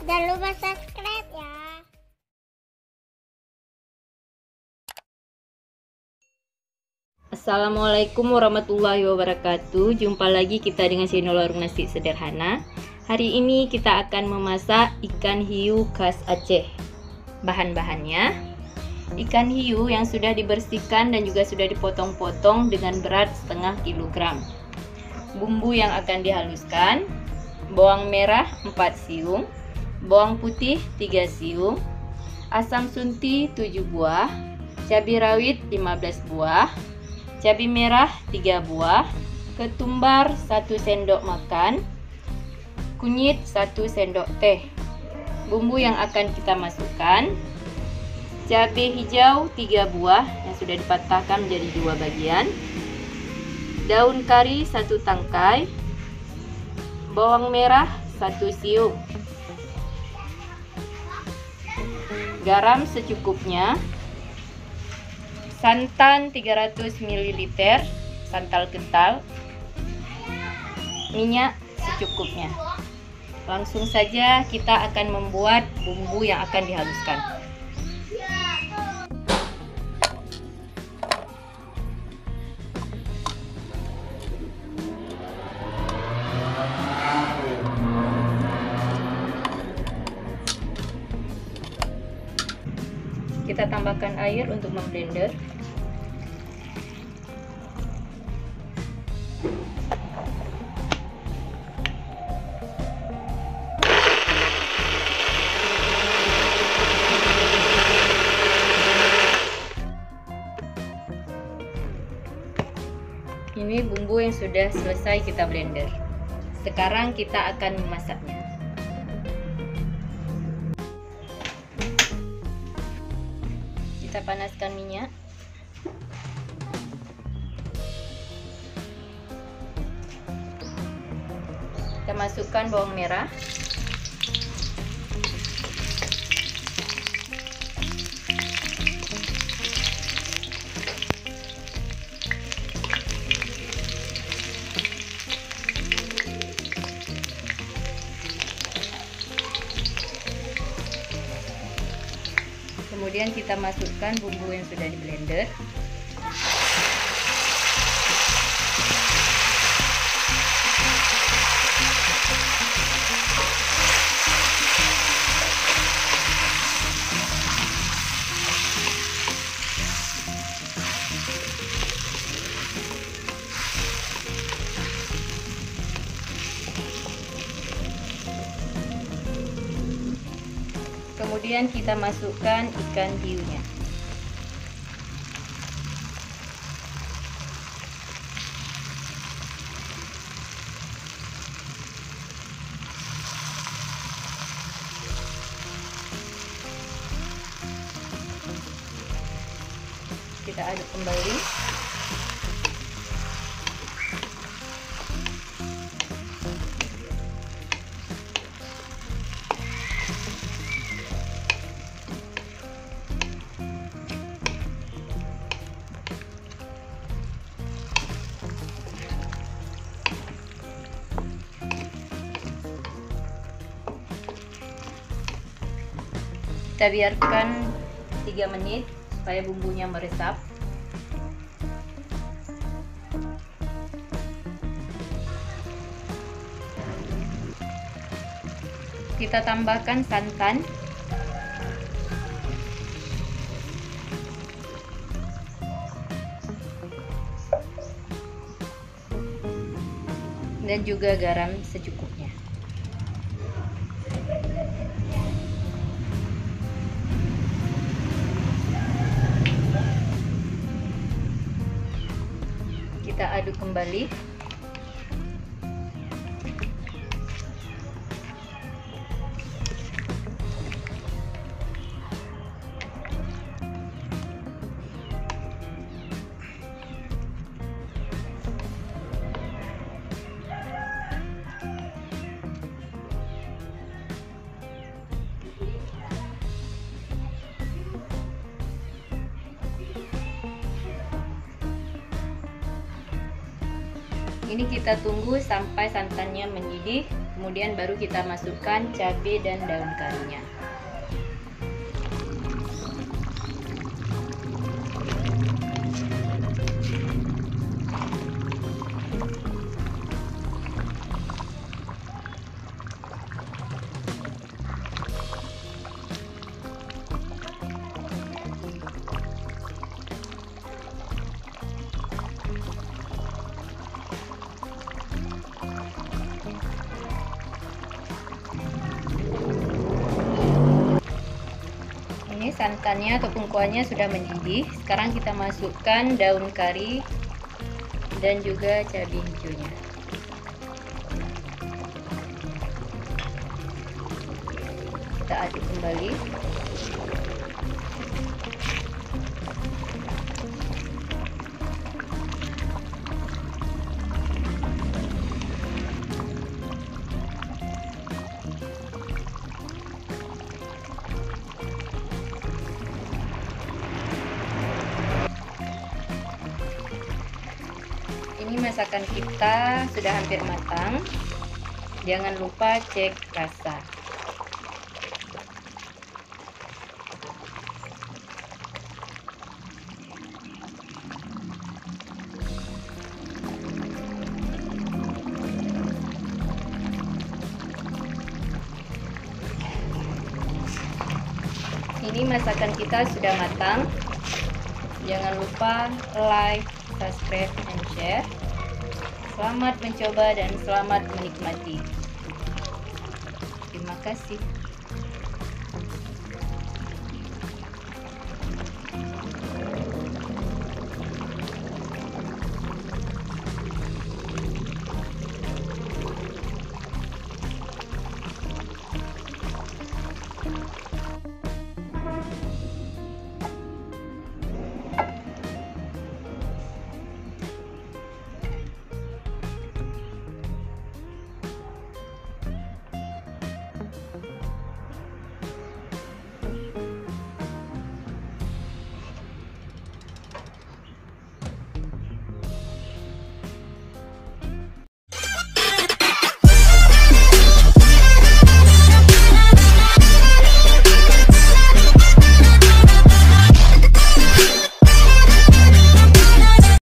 Jangan lupa subscribe ya. Assalamualaikum warahmatullahi wabarakatuh. Jumpa lagi kita dengan channel Warung Nasi Sederhana. Hari ini kita akan memasak ikan hiu khas Aceh. Bahan-bahannya: ikan hiu yang sudah dibersihkan dan juga sudah dipotong-potong dengan berat setengah kilogram. Bumbu yang akan dihaluskan: bawang merah 4 siung, bawang putih 3 siung, asam sunti 7 buah, cabai rawit 15 buah, cabai merah 3 buah, ketumbar 1 sendok makan, kunyit 1 sendok teh. Bumbu yang akan kita masukkan: cabai hijau 3 buah yang sudah dipatahkan menjadi 2 bagian, daun kari 1 tangkai, bawang merah 1 siung, garam secukupnya, santan 300 ml santan kental, minyak secukupnya. Langsung saja kita akan membuat bumbu yang akan dihaluskan. Kita tambahkan air untuk memblender. Ini bumbu yang sudah selesai kita blender. Sekarang kita akan memasaknya. Kita panaskan minyak. Kita masukkan bawang merah, kemudian kita masukkan bumbu yang sudah di blender. Kemudian kita masukkan ikan hiunya. Kita aduk kembali. Kita biarkan 3 menit supaya bumbunya meresap. Kita tambahkan santan, dan juga garam secukupnya. Kita aduk kembali. Ini kita tunggu sampai santannya mendidih Kemudian baru kita masukkan cabai dan daun karinya. Ini santannya ataupun kuahnya sudah mendidih. Sekarang kita masukkan daun kari dan juga cabai hijaunya. Kita aduk kembali. Ini masakan kita sudah hampir matang. Jangan lupa cek rasa. Ini masakan kita sudah matang. Jangan lupa like, subscribe, and share. Selamat mencoba dan selamat menikmati. Terima kasih.